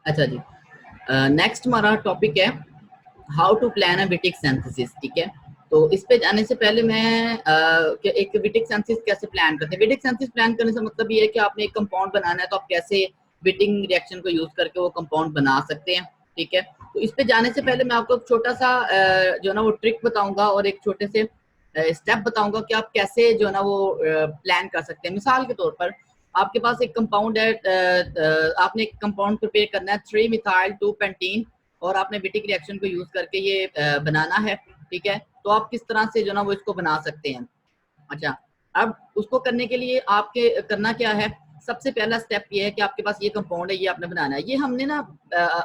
अच्छा जी, नेक्स्ट हमारा टॉपिक है हाउ टू प्लान अ विटिक सिंथेसिस। ठीक है, तो इस पे जाने से पहले मैं एक विटिक सिंथेसिस कैसे प्लान करते हैं। विटिक सिंथेसिस प्लान करने से मतलब ये है कि आपने एक कंपाउंड बनाना है, तो आप कैसे विटिंग रिएक्शन को यूज करके वो कंपाउंड बना सकते हैं। ठीक है, तो इस पे जाने से पहले मैं आपको एक छोटा सा जो है ना वो ट्रिक बताऊंगा और एक छोटे से स्टेप बताऊंगा कि आप कैसे जो है ना वो प्लान कर सकते हैं। मिसाल के तौर पर आपके पास एक कंपाउंड है, आपने एक कंपाउंड प्रिपेयर करना है 3 मिथाइल 2 पेंटीन, और आपने विटिक रिएक्शन को यूज करके ये बनाना है। ठीक है, तो आप किस तरह से जो ना वो इसको बना सकते हैं। अच्छा, अब उसको करने के लिए आपके करना क्या है। सबसे पहला स्टेप ये है कि आपके पास ये कंपाउंड है, ये आपने बनाना है। ये हमने ना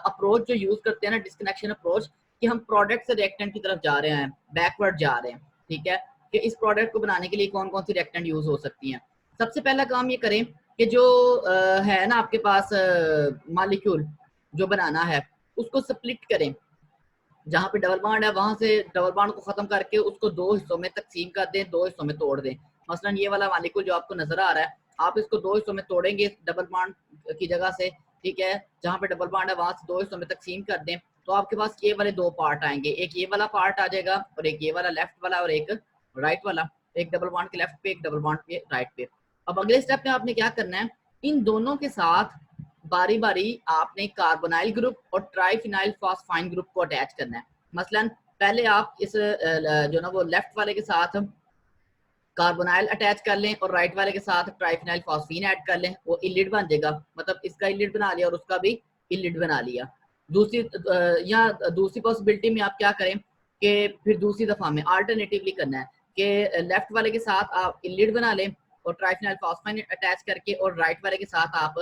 अप्रोच जो यूज करते हैं ना, डिस्कनेक्शन अप्रोच, कि हम प्रोडक्ट से रिएक्टेंट की तरफ जा रहे हैं, बैकवर्ड जा रहे हैं। ठीक है, कि इस प्रोडक्ट को बनाने के लिए कौन कौन सी रिएक्टेंट यूज हो सकती हैं। सबसे पहला काम ये करें कि जो है ना आपके पास मॉलिक्यूल जो बनाना है, उसको स्प्लिट करें। जहाँ पे डबल बॉन्ड है वहां से डबल बॉन्ड को खत्म करके उसको दो हिस्सों में तकसीम कर दें, दो हिस्सों में तोड़ दें। मसलन ये वाला मॉलिक्यूल जो आपको नजर आ रहा है, आप इसको दो हिस्सों में तोड़ेंगे डबल बॉन्ड की जगह से। ठीक है, जहाँ पे डबल बॉन्ड है वहां से दो हिस्सों में तकसीम कर दें, तो आपके पास ये वाले दो पार्ट आएंगे। एक ये वाला पार्ट आ जाएगा और एक ये वाला लेफ्ट वाला और एक राइट वाला। एक डबल बॉन्ड के लेफ्ट पे, एक डबल बॉन्ड के राइट पे। अब अगले स्टेप में आपने क्या करना है, इन दोनों के साथ बारी बारी आपने कार्बोनाइल ग्रुप और ट्राइफिनाइल फॉस्फाइन ग्रुप को अटैच करना है। मसलन पहले आप इस जो ना वो लेफ्ट वाले के साथ कार्बोनाइल अटैच कर लें और राइट वाले के साथ ट्राइफिनाइल फॉस्फीन ऐड कर लें, वो इलिड बन जाएगा। मतलब इसका इलिड बना लिया और उसका भी इलिड बना लिया। दूसरी या दूसरी पॉसिबिलिटी में आप क्या करें कि फिर दूसरी दफा में अल्टरनेटिवली करना है कि लेफ्ट वाले के साथ आप इलिड बना लें और ट्राइफिनाइल फॉस्फाइन अटैच करके, और राइट वाले के साथ आप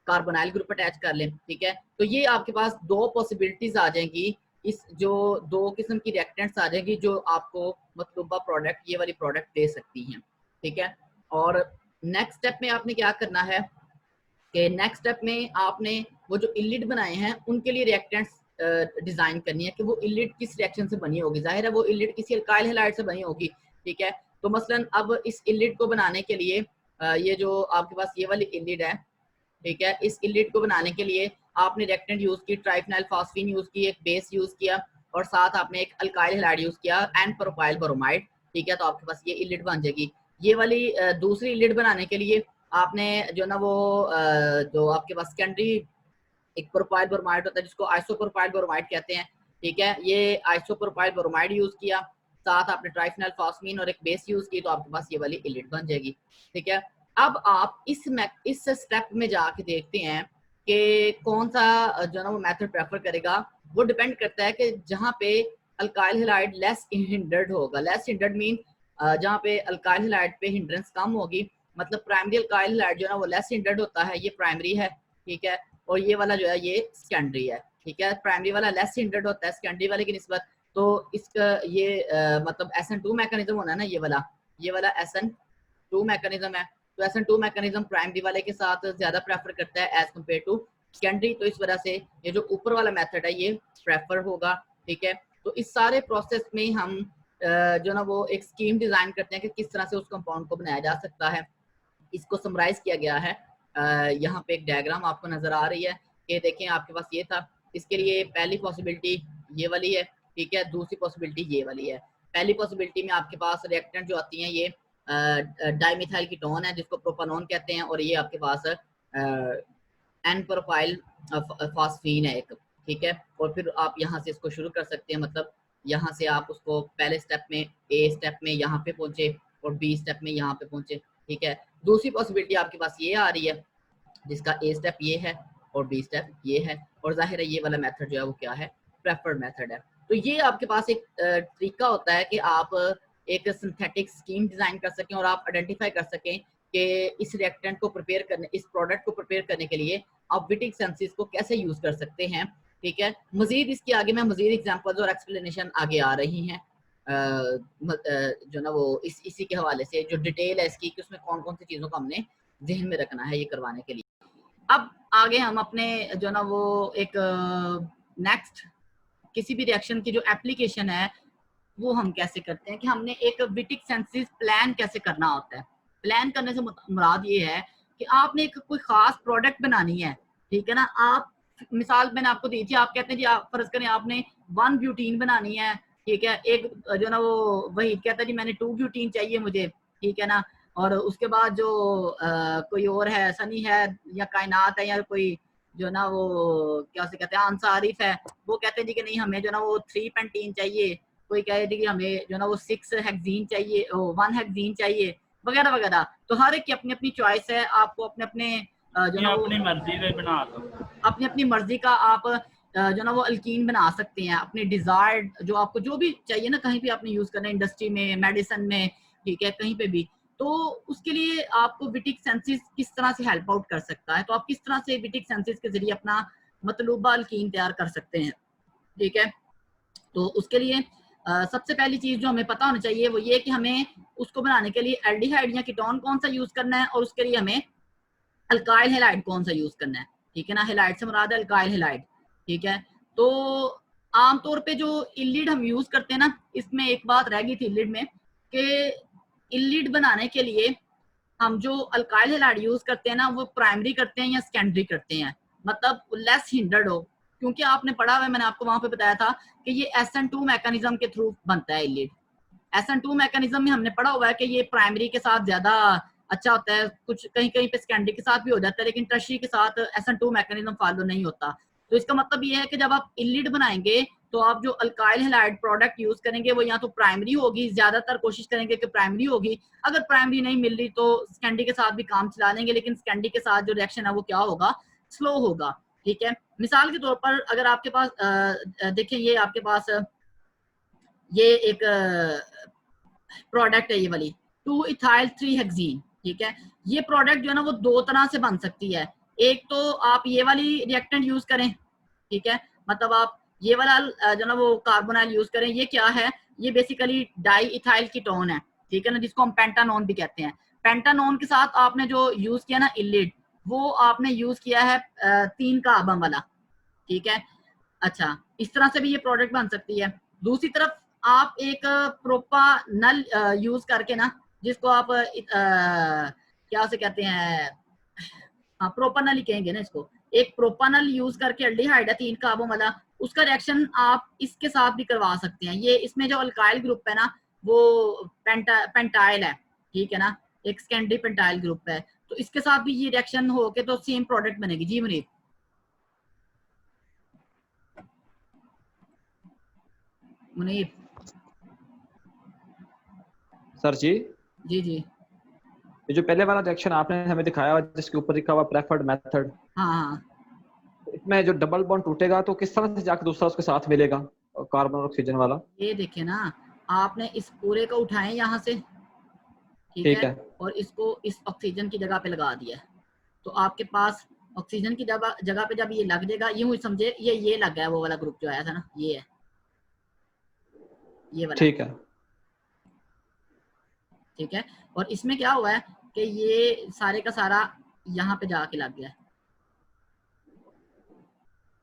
कार्बोनाइल ग्रुप अटैच कर लें। ठीक है, तो ये आपके पास दो पॉसिबिलिटीज आ जाएंगी, इस जो दो किस्म की रिएक्टेंट्स आ जाएंगी जो आपको मतलूबा प्रोडक्ट, ये वाली प्रोडक्ट दे सकती हैं। ठीक है, और नेक्स्ट स्टेप में आपने क्या करना है कि नेक्स्ट स्टेप में आपने वो जो इलिड बनाए हैं उनके लिए रिएक्टेंट्स डिजाइन करनी है कि वो इलिड किस रिएक्शन से बनी होगी। जाहिर है वो इलिड किसी अल्काइल हैलाइड से बनी होगी। ठीक है, तो मसलन अब इस इलिड को बनाने के लिए ये जो आपके पास ये वाली इलिड है, ठीक है, इस इलिड को बनाने के लिए आपने रिएक्टेंट यूज की, ट्राइफिनाइल फॉस्फीन यूज की, एक बेस यूज किया, और साथ आपने एक अल्काइल हैलाइड यूज किया, एन प्रोपाइल ब्रोमाइड। ठीक है, तो आपके पास ये इलिड बन जाएगी। ये वाली दूसरी इलिड बनाने के लिए आपने जो ना वो जो आपके पास सेकेंडरी एक प्रोपाइल ब्रोमाइड होता है जिसको आइसोप्रोपाइल ब्रोमाइड कहते हैं। ठीक है, ये आइसोप्रोपाइल ब्रोमाइड यूज किया, साथ आपने ट्राइफिनाइल फॉस्फीन और एक बेस यूज की, तो आपके पास ये वाली इलिड बन जाएगी। ठीक है, अब आप इस स्टेप में जाके देखते हैं कि कौन सा जो ना वो मेथड प्रेफर करेगा। वो डिपेंड करता है कि जहाँ पे अल्काइल हैलाइड लेस हिंडर्ड होगा। लेस हिंडर्ड मीन जहाँ पे अल्काइल हैलाइड पे हिंड्रेंस कम होगी, मतलब प्राइमरी अल्काइल हैलाइड जो है ना वो लेस हिंडर्ड होता है, ये प्राइमरी है। ठीक है, और ये वाला जो है ये सेकेंडरी है। ठीक है, प्राइमरी वाला लेस हिंडर्ड होता है सेकेंडरी वाले की निस्बत। तो इसका ये मतलब SN2 मैकेनिज्म होना है ना, ये वाला SN2 मैकेनिज्म है। तो SN2 मैकेनिज्म प्राइमरी वाले के साथ ज्यादा प्रेफर करता है एज कम्पेयर टू सेकेंडरी, तो इस वजह से ये जो ऊपर वाला मेथड है ये प्रेफर होगा। ठीक है, तो इस सारे प्रोसेस में हम जो ना वो एक स्कीम डिजाइन करते हैं कि किस तरह से उस कंपाउंड को बनाया जा सकता है। इसको समराइज किया गया है। यहाँ पे एक डायग्राम आपको नजर आ रही है कि देखें आपके पास ये था। इसके लिए पहली पॉसिबिलिटी ये वाली है। ठीक है, दूसरी पॉसिबिलिटी ये वाली है। पहली पॉसिबिलिटी में आपके पास रिएक्टेंट जो आती हैं ये डाइमिथाइल कीटोन है जिसको प्रोपानोन कहते हैं, और ये आपके पास एन प्रोपाइल फॉस्फीन है एक। ठीक है, और फिर आप यहाँ से इसको शुरू कर सकते हैं। मतलब यहाँ से आप उसको पहले स्टेप में, ए स्टेप में यहाँ पे पहुंचे और बी स्टेप में यहाँ पे पहुंचे। ठीक है, दूसरी पॉसिबिलिटी आपके पास ये आ रही है जिसका ए स्टेप ये है और बी स्टेप ये है, और जाहिर है ये वाला मेथड जो है वो क्या है, प्रेफर्ड मेथड है। तो ये आपके पास एक तरीका होता है कि आप एक सिंथेटिक स्कीम डिजाइन कर सकें और आप आइडेंटिफाई कर सकें कि इस रिएक्टेंट को प्रिपेयर करने, इस प्रोडक्ट को प्रिपेयर करने के लिए आप विटिक सेंसिस को कैसे यूज कर सकते हैं। ठीक है, मजीद इसके आगे मैं मजीद एग्जांपल्स और एक्सप्लेनेशन आगे आ रही हैं जो ना वो इसी के हवाले से जो डिटेल है इसकी कि उसमें कौन कौन सी चीज़ों को हमने जहन में रखना है ये करवाने के लिए। अब आगे हम अपने जो ना वो एक नेक्स्ट किसी भी रिएक्शन की जो एप्लीकेशन है वो हम कैसे करते हैं कि हमने एक विटिक सेंसिस प्लान कैसे करना होता है। प्लान करने से मुराद ये है कि आपने एक कोई खास प्रोडक्ट बनानी है। ठीक है ना, आप मिसाल मैंने आपको दी थी, आप कहते हैं जी आप फर्ज करें आपने 1 ब्यूटीन बनानी है, ठीक है, एक जो ना वो वही कहता है जी मैंने 2 ब्यूटीन चाहिए मुझे, ठीक है ना, और उसके बाद जो कोई और है, सनी है या कायनात है या कोई जो ना वो क्या से कहते हैं आंसारिफ है, वो कहते हैं जी कि नहीं हमें जो ना वो 3 पेंटीन चाहिए, कोई कहे थी कि हमें जो ना वो 6 हेक्सीन चाहिए, 1 हेक्सीन चाहिए, वगैरह वगैरह। तो हर एक की अपनी अपनी चॉइस है, आपको अपने अपने जो ना वो अपनी मर्जी में बना लो, अपनी अपनी मर्जी का आप जो ना वो अल्कीन बना सकते हैं, अपने डिजायर्ड जो आपको जो भी चाहिए ना, कहीं भी आपने यूज करना है, इंडस्ट्री में, मेडिसिन में, ठीक है, कहीं पे भी। तो उसके लिए आपको विटिक सेंसिस किस तरह से हेल्प आउट कर सकता है, तो आप किस तरह से विटिक सेंसिस के जरिए अपना मतलूबा अल्कीन तैयार कर सकते हैं, ठीक है। तो उसके लिए सबसे पहली चीज जो हमें पता होना चाहिए वो ये कि हमें उसको बनाने के लिए एल्डिहाइड या कीटोन कौन सा यूज करना है, और उसके लिए हमें अल्काइल हैलाइड कौन सा यूज करना है, ठीक है ना। हैलाइड से मुराद है अल्काइल हैलाइड, ठीक है। तो आमतौर पे जो इलिड हम यूज करते हैं ना, इसमें एक बात रह गई थी इलिड में कि इलिड बनाने के लिए हम जो अल्काइल हैलाइड यूज करते हैं ना, वो प्राइमरी करते हैं या सेकेंडरी करते हैं, मतलब लेस हिंडर्ड हो, क्योंकि आपने पढ़ा हुआ है, मैंने आपको वहां पे बताया था कि ये SN2 मैकेनिज्म के थ्रू बनता है इलिड। SN2 मैकेनिज्म में हमने पढ़ा हुआ है कि ये प्राइमरी के साथ ज्यादा अच्छा होता है, कुछ कहीं कहीं पे सेकेंडरी के साथ भी हो जाता है, लेकिन टर्शरी के साथ SN2 मैकेनिज्म फॉलो नहीं होता। तो इसका मतलब ये है कि जब आप इलिड बनाएंगे तो आप जो अल्काइल हैलाइड प्रोडक्ट यूज करेंगे वो या तो प्राइमरी होगी, ज्यादातर कोशिश करेंगे कि प्राइमरी होगी, अगर प्राइमरी नहीं मिल रही तो सेकेंडरी के साथ भी काम चला लेंगे, लेकिन सेकेंडरी के साथ जो रिएक्शन है वो क्या होगा, स्लो होगा, ठीक है। मिसाल के तौर पर अगर आपके पास देखें, ये आपके पास ये एक प्रोडक्ट है, ये वाली 2 इथाइल 3 हेक्सीन, ठीक है। ये प्रोडक्ट जो है ना वो दो तरह से बन सकती है, एक तो आप ये वाली रिएक्टेंट यूज करें, ठीक है, मतलब आप ये वाला जो ना वो कार्बोनाइल यूज करें। ये क्या है, ये बेसिकली डाई इथाइल कीटोन है, ठीक है ना, जिसको हम पेंटानोन भी कहते हैं। पेंटानोन के साथ आपने जो यूज किया ना इलिड, वो आपने यूज किया है 3 कार्बन वाला, ठीक है। अच्छा, इस तरह से भी ये प्रोडक्ट बन सकती है। दूसरी तरफ आप एक प्रोपानल यूज करके ना, जिसको आप क्या से कहते हैं, हाँ प्रोपानल ही कहेंगे ना इसको, एक प्रोपानल यूज करके एल्डिहाइड है 3 कार्बन वाला, उसका रिएक्शन आप इसके साथ भी करवा सकते हैं। ये इसमें जो अल्काइल ग्रुप है ना वो पेंटाइल है, ठीक है ना, एक सेकेंडरी पेंटाइल ग्रुप है, तो इसके साथ भी ये रिएक्शन होके तो सेम प्रोडक्ट बनेगी। जी मुनीर। मुनीर सर जी जी जी। ये जो पहले वाला रिएक्शन आपने हमें दिखाया जिसके ऊपर लिखा हुआ प्रेफर्ड मेथड, हाँ हाँ, इसमें जो डबल बॉन्ड टूटेगा तो किस तरह से जाकर दूसरा उसके साथ मिलेगा, कार्बन और ऑक्सीजन वाला? ये देखिए ना, आपने इस पूरे को उठाए यहाँ से, ठीक ठीक है, है, और इसको इस ऑक्सीजन की जगह पे लगा दिया, तो आपके पास ऑक्सीजन की जगह पे जब ये लग जाएगा, यूं समझे ये लग गया, वो वाला ग्रुप जो आया था ना, ये है, ये वाला, ठीक है, ठीक है। और इसमें क्या हुआ है कि ये सारे का सारा यहाँ पे जाके लग गया,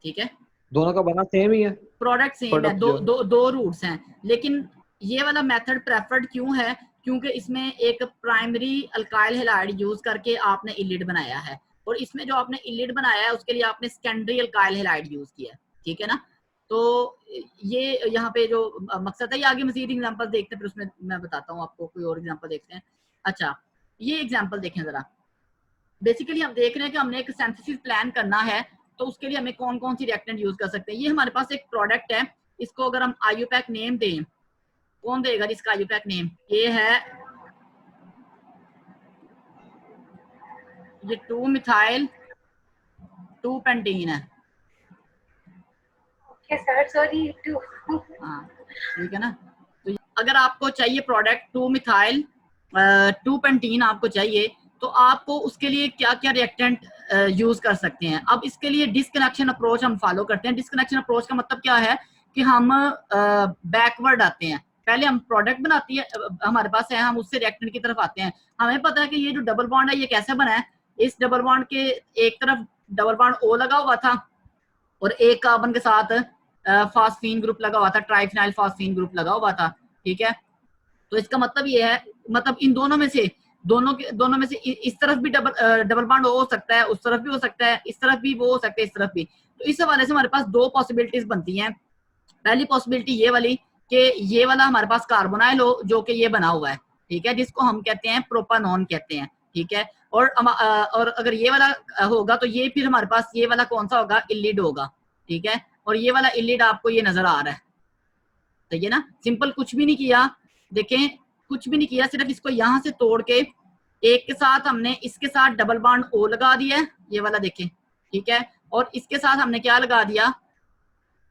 ठीक है। दोनों का बना सेम ही है, प्रोडक्ट सेम है, प्रोडक्ट दो जो दो दो रूट्स हैं, लेकिन ये वाला मेथड प्रेफर्ड क्यों है, क्योंकि इसमें एक प्राइमरी अल्काइल हैलाइड यूज करके आपने इलिड बनाया है, और इसमें जो आपने इलिड बनाया है उसके लिए आपने सेकेंडरी अल्काइल हैलाइड यूज किया है, ठीक है ना। तो ये यहाँ पे जो मकसद है, ये आगे मजीद एग्जांपल देखते हैं, फिर उसमें मैं बताता हूँ आपको, कोई और एग्जांपल देखते हैं। अच्छा, ये एग्जांपल देखें जरा। बेसिकली हम देख रहे हैं कि हमने एक सिंथेसिस प्लान करना है, तो उसके लिए हमें कौन कौन सी रिएक्टेंट यूज कर सकते हैं। ये हमारे पास एक प्रोडक्ट है, इसको अगर हम आईयूपैक नेम दें, कौन देगा इसका आईयूपैक नेम, ये है, ये 2 मिथाइल 2 पेंटीन है, सर सॉरी टू। हाँ ठीक है ना। तो अगर आपको चाहिए प्रोडक्ट 2 मिथाइल 2 पेंटीन आपको चाहिए, तो आपको उसके लिए क्या क्या रिएक्टेंट यूज कर सकते हैं। अब इसके लिए डिस्कनेक्शन अप्रोच हम फॉलो करते हैं। डिस्कनेक्शन अप्रोच का मतलब क्या है कि हम बैकवर्ड आते हैं, पहले हम प्रोडक्ट बनाती है हमारे पास है, हम उससे रिएक्टेंट की तरफ आते हैं। हमें पता है कि ये जो डबल बॉन्ड है ये कैसे बना है, इस डबल बॉन्ड के एक तरफ डबल बॉन्ड O लगा हुआ था और एक कार्बन के साथ फास्फीन ग्रुप लगा हुआ था, ट्राइफिनाइल फास्फीन ग्रुप लगा हुआ था, ठीक है। तो इसका मतलब ये है, मतलब इन दोनों में से दोनों में से इस तरफ भी डबल बॉन्ड हो सकता है, उस तरफ भी हो सकता है, इस तरफ भी वो हो सकता है, इस तरफ भी। तो इस हवाले से हमारे पास दो पॉसिबिलिटीज बनती हैं। पहली पॉसिबिलिटी ये वाली कि ये वाला हमारे पास कार्बोनाइल हो जो कि ये बना हुआ है, ठीक है, जिसको हम कहते हैं प्रोपानॉन कहते हैं, ठीक है। और अगर ये वाला होगा तो ये फिर हमारे पास ये वाला कौन सा होगा, इलिड होगा, ठीक है। और ये वाला इलिड आपको ये नजर आ रहा है, सही है ना। सिंपल, कुछ भी नहीं किया, देखें कुछ भी नहीं किया, सिर्फ इसको यहां से तोड़ के एक के साथ हमने इसके साथ डबल बॉन्ड ओ लगा दिया है, ये वाला देखें, ठीक है। और इसके साथ हमने क्या लगा दिया,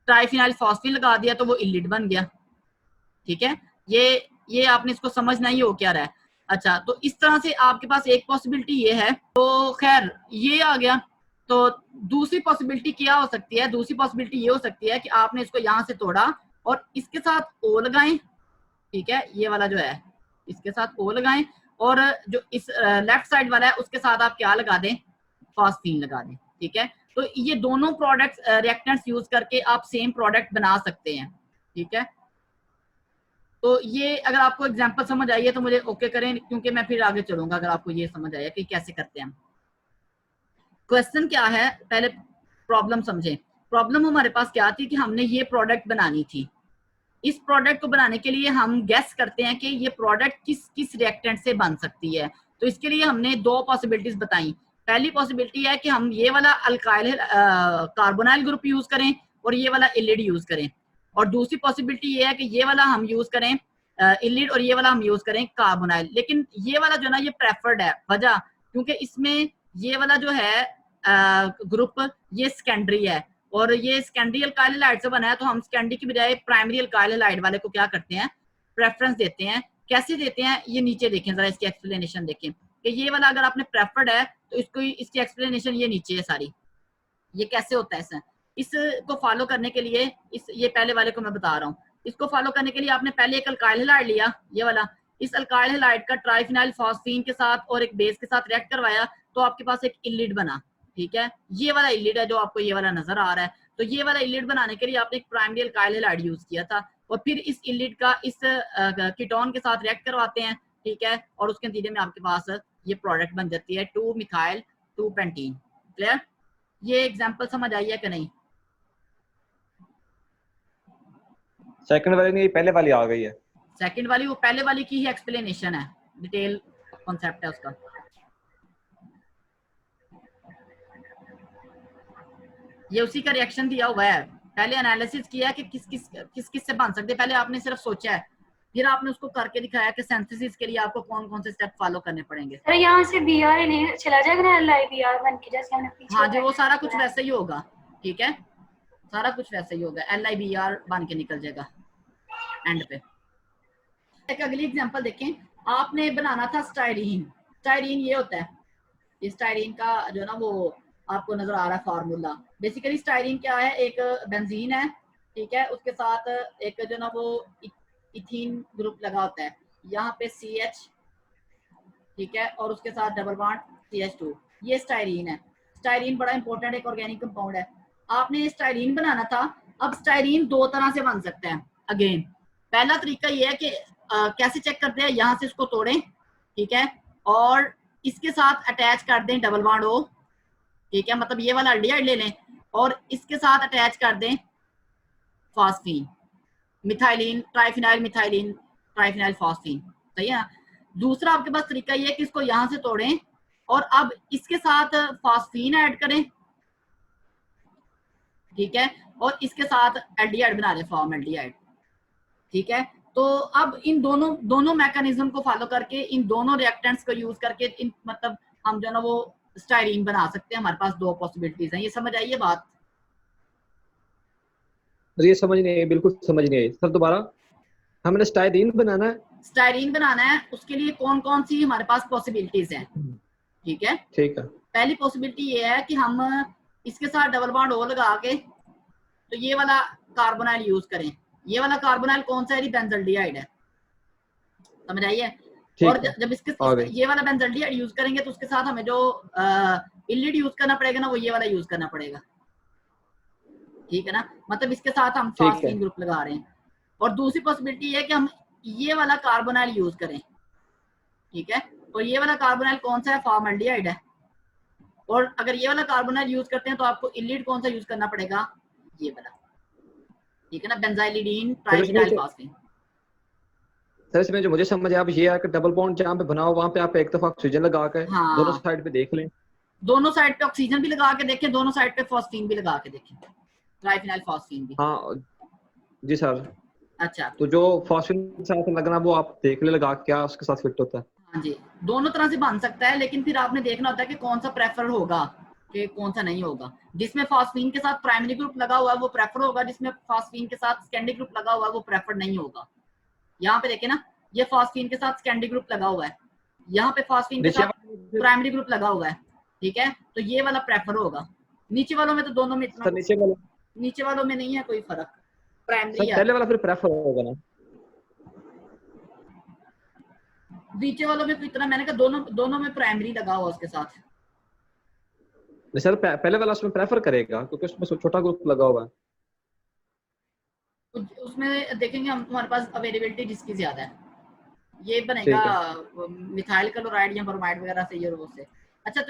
ट्राइफिनाइल फॉस्फेट लगा दिया, तो वो इलिड बन गया, ठीक है। ये आपने इसको समझना ही हो क्या रहा है। अच्छा, तो इस तरह से आपके पास एक पॉसिबिलिटी ये है। तो खैर ये आ गया। तो दूसरी पॉसिबिलिटी क्या हो सकती है, दूसरी पॉसिबिलिटी ये हो सकती है कि आपने इसको यहां से तोड़ा और इसके साथ ओ लगाएं, ठीक है, ये वाला जो है इसके साथ ओ लगाएं, और जो इस लेफ्ट साइड वाला है उसके साथ आप क्या लगा दें, फॉस्फीन लगा दें, ठीक है। तो ये दोनों प्रोडक्ट्स रिएक्टेंट्स यूज करके आप सेम प्रोडक्ट बना सकते हैं, ठीक है। तो ये अगर आपको एग्जांपल समझ आई है तो मुझे ओके करें, क्योंकि मैं फिर आगे चलूंगा अगर आपको ये समझ आया कि कैसे करते हैं। क्वेश्चन क्या है, पहले प्रॉब्लम समझें। प्रॉब्लम हमारे पास क्या थी कि हमने ये प्रोडक्ट बनानी थी। इस प्रोडक्ट को बनाने के लिए हम गेस करते हैं कि ये प्रोडक्ट किस किस रिएक्टेंट से बन सकती है। तो इसके लिए हमने दो पॉसिबिलिटीज बताई। पहली पॉसिबिलिटी है कि हम ये वाला अल्काइल कार्बोनाइल ग्रुप यूज करें और ये वाला इलिड यूज करें, और दूसरी पॉसिबिलिटी ये है कि ये वाला हम यूज करें इलिड और ये वाला हम यूज करें कार्बोनाइल। लेकिन ये वाला जो ना ये प्रेफर्ड है, वजह क्योंकि इसमें ये वाला जो है ग्रुप ये सेकेंडरी है, और ये सेकेंडरी अल्काइल हैलाइड से बना है, तो हम सेकेंडरी की बजाय प्राइमरी अल्काइल हैलाइड वाले को क्या करते हैं, प्रेफरेंस देते हैं। कैसे देते हैं ये नीचे देखें जरा, इसकी एक्सप्लेनेशन देखें कि ये वाला अगर आपने प्रेफर्ड है तो इसको इसकी एक्सप्लेनेशन ये नीचे है सारी, ये कैसे होता है। इसको फॉलो करने के लिए ये पहले वाले को मैं बता रहा हूँ। इसको फॉलो करने के लिए आपने पहले एक अल्काइल हैलाइड लिया, ये वाला, इस अल्काइल हैलाइड का ट्राइफिनाइल फॉस्फीन के साथ और एक बेस के साथ रिएक्ट करवाया, तो आपके पास एक इलिड बना, ठीक है। ये वाला इलिड है जो आपको ये वाला नजर आ रहा है। तो ये वाला इलिड बनाने के लिए आपने एक प्राइमरी अल्काइल हैलाइड यूज किया था, और फिर इस इलिड का इस कीटोन के साथ रिएक्ट करवाते हैं, ठीक है, और उसके नतीजे में आपके पास ये प्रोडक्ट बन जाती है 2 मिथाइल 2 पेंटीन। क्लियर? ये एग्जांपल समझ आई है कि नहीं? सेकंड वाली नहीं, पहले वाली आ गई है। सेकंड वाली वो पहले वाली की ही एक्सप्लेनेशन है, डिटेल कॉन्सेप्ट है उसका। ये उसी का रिएक्शन दिया हुआ है। पहले एनालिसिस किया कि किस किस से बन सकते, पहले आपने सिर्फ सोचा है, फिर आपने उसको करके दिखाया कि सिंथेसिस के लिए आपको कौन कौन से स्टेप फॉलो करने पड़ेंगे। सर यहाँ से बीआर नहीं चला जाएगा ना, LIBR बन के, जैसे हमने पीछे। हाँ जी, वो सारा कुछ वैसे ही होगा, ठीक है, सारा कुछ वैसे ही होगा, LIBR बन के निकल जाएगा एंड पे। एक अगली एग्जांपल देखें। आपने बनाना था स्टाइरीन। स्टाइरीन ये होता है, ये स्टाइरीन का जो ना वो आपको नजर आ रहा है फार्मूला। बेसिकली स्टाइरीन क्या है, एक बेंजीन है, ठीक है, उसके साथ एक जो ना वो इथीन ग्रुप लगा होता है, यहाँ पे CH, ठीक है, और उसके साथ डबल बॉन्ड CH2, ये स्टाइरीन है। स्टाइरीन बड़ा इंपॉर्टेंट एक ऑर्गेनिक कंपाउंड है। आपने स्टाइरीन बनाना था। अब स्टाइरीन दो तरह से बन सकता है। अगेन पहला तरीका ये है कि कैसे चेक करते हैं, यहाँ से इसको तोड़ें, ठीक है, और इसके साथ अटैच कर दें डबल बॉन्ड O, ठीक है, मतलब ये वाला एल्डिहाइड ले लें और इसके साथ अटैच कर दें phosphine, methylene triphenyl methylene triphenyl phosphine, सही है। दूसरा आपके पास तरीका ये है कि इसको यहां से तोड़ें और अब इसके साथ फॉस्फीन ऐड करें, ठीक है, और इसके साथ एल्डिहाइड बना लें, फॉर्म एल्डिहाइड, ठीक है। तो अब इन दोनों मैकेनिज्म को फॉलो करके, इन दोनों रिएक्टेंट्स को यूज करके इन मतलब हम जो ना वो स्टाइरीन बना सकते हैं। हमारे पास दो पॉसिबिलिटीज हैं। ये समझ आई है बात? ये समझ नहीं आई, बिल्कुल समझ नहीं आई सर, दोबारा। हमने स्टाइरीन बनाना है। स्टाइरीन बनाना है, उसके लिए कौन कौन सी हमारे पास पॉसिबिलिटीज हैं, ठीक है। ठीक है। पहली पॉसिबिलिटी ये है कि हम इसके साथ डबल बॉन्ड O लगा के तो ये वाला कार्बोनाइल यूज करें। ये वाला कार्बोनाइल कौन सा है? बेंजल्डिहाइड है, समझ आइए। और जब इसके ये वाला बेंजल्डिहाइड यूज करेंगे तो उसके साथ हमें जो इलिड यूज करना पड़ेगा ना, वो ये वाला यूज करना पड़ेगा, ठीक है ना। मतलब इसके साथ हम फॉस्फीन ग्रुप लगा रहे हैं। और दूसरी पॉसिबिलिटी है कि हम ये वाला कार्बोनाइल यूज करें, ठीक है, और ये वाला कार्बोनाइल कौन सा है? फॉर्मल्डिहाइड है, और अगर ये वाला कार्बोनाइल यूज करते हैं तो आपको इलीड कौन सा यूज करना पड़ेगा, ये वाला, ठीक है ना, बेंजाइलिडीन ट्राइफिनाइल फास्फीन। सर इसमें जो मुझे समझ आया अब ये है कि डबल बॉन्ड जहाँ पे बना हो वहाँ पे आप एक दफा ऑक्सीजन लगा के दोनों हाँ, साइड पे देख लें। दोनों साइड पे ऑक्सीजन भी लगा के देखें, दोनों साइड पे फॉस्फीन भी लगा के देखें, ट्राइफिनाइल फॉस्फीन भी। हाँ जी सर। अच्छा, तो जो फॉस्फेट के साथ लगना वो आप देख ले लगा क्या उसके साथ फिट होता है। हाँ जी, दोनों तरह से बन सकता है, लेकिन फिर आपने देखना होता है कि कौन सा प्रेफर होगा कि कौन सा नहीं होगा। जिसमें फॉस्फीन के साथ प्राइमरी ग्रुप लगा हुआ है वो प्रेफर होगा, जिसमें फॉस्फीन के साथ सेकेंडरी ग्रुप लगा हुआ है वो प्रेफर नहीं होगा। यहाँ पे देखें ना, ये फॉस्फीन के साथ सेकेंडरी ग्रुप लगा हुआ है, यहाँ पे फॉस्फीन के साथ प्राइमरी ग्रुप लगा हुआ है, ठीक है, तो ये वाला प्रेफर होगा। नीचे वालों में तो दोनों में इतना, नीचे वालों में नहीं है कोई फर्क, प्राइमरी है। पहले वाला फिर प्रेफर होगा ना, नीचे वालों में तो इतना, मैंने कहा दोनों में प्राइमरी लगा हुआ उसके साथ। नहीं सर पहले वाला उसमें प्रेफर करेगा क्योंकि उसमें छोटा ग्रुप लगा हुआ है। उसमें देखेंगे हम, हमारे पास अवेलेबिलिटी जिसकी ज्यादा है, ये बनेगा मिथाइल क्लोराइड या ब्रोमाइड वगैरह से, ये से। अच्छा,